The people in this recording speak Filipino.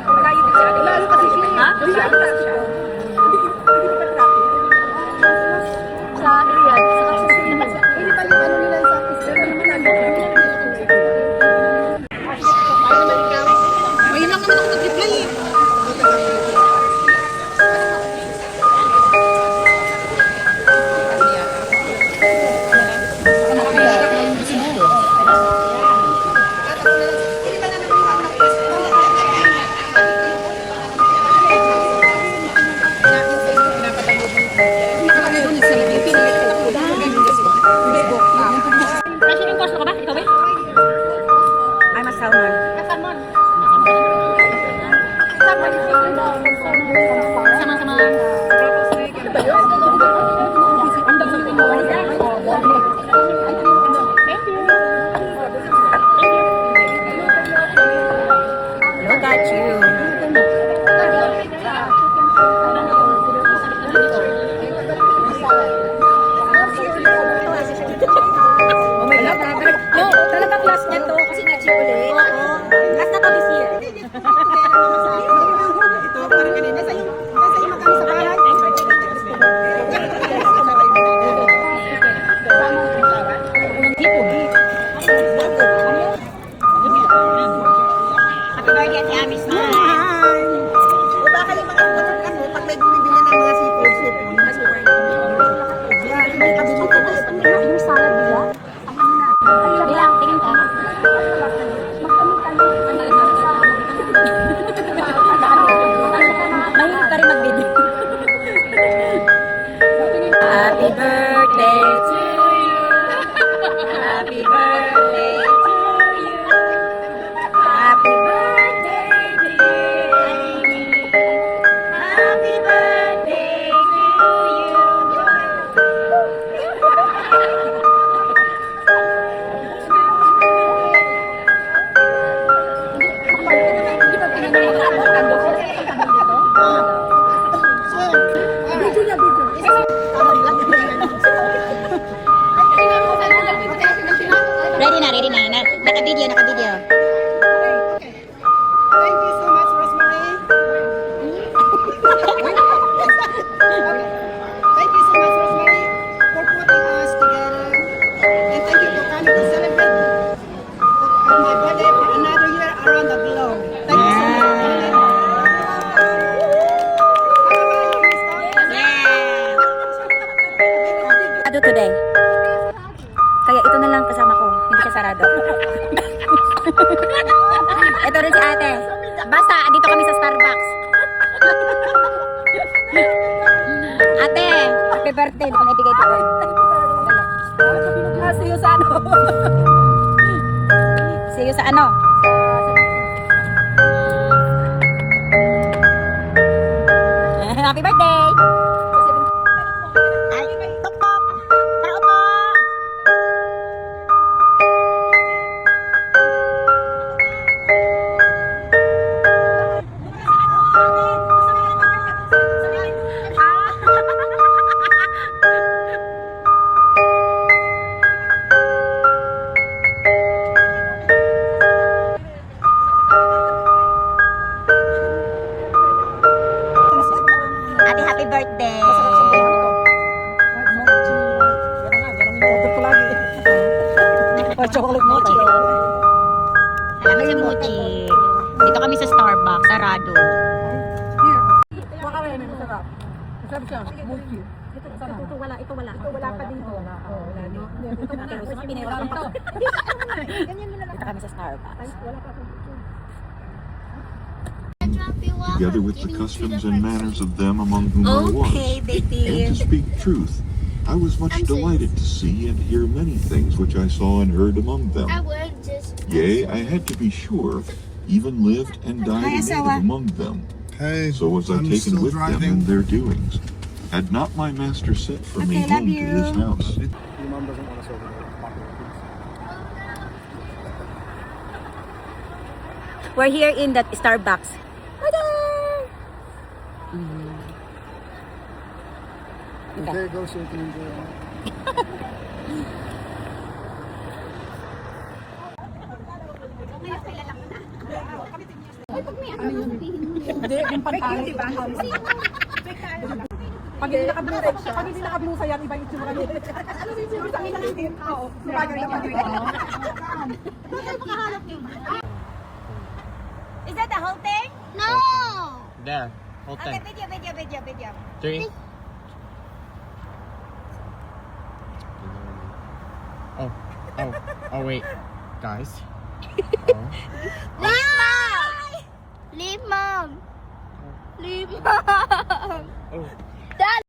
Malayo din siya. Lalo kasi siya. Ha? Lalo kasi siya. Sa Riyadh. Hindi pa yung ano nila sa office. Ayun lang naman ako nag-reply eh. Ready na. Naka-video. Thank you so much, Rosemary. Thank you so much, Rosemary, for putting us together. And thank you for coming to celebrate my birthday for another year around the globe. Thank you so much. Sarado today. Kaya ito na lang kasama ko. Hindi ka sarado. Ito rin si ate. Basta, dito kami sa Starbucks. Ate, happy birthday. Hindi ko naibigay ito. See you sa ano? See you sa ano? Happy birthday! Ay, tok-tok! Tao po! Ate, happy birthday! Chocolate Mochi. Salamat sa Mochi. Dito kami sa Starbucks, sarado. Masarap siya. Mochi. Ito wala. Ito wala pa din to. Wala din. Okay, gusto ko piniraw ito. Dito kami sa Starbucks. Together with the customs and manners of them among whom I was. Okay, baby. And to speak truth, I was much delighted to see and hear many things which I saw and heard among them. I would just. Yea, I had to be sure, even lived and died a native among them. Hey, So was I I'm taken still with them driving. in their doings. Had not my master sent for me Okay, love home to his you. house. We're here in that Starbucks. There you go, so you can enjoy it. Hindi, yung pantalo. Diba? Pag hindi naka-blue yan, iba yung itsura niya. Ano yung itsura sa akin din? Oo. Is that the whole thing? No! There. Hold Okay, thing. video. 3. Oh, wait. Guys. Oh. Leave mom! Leave mom! Oh.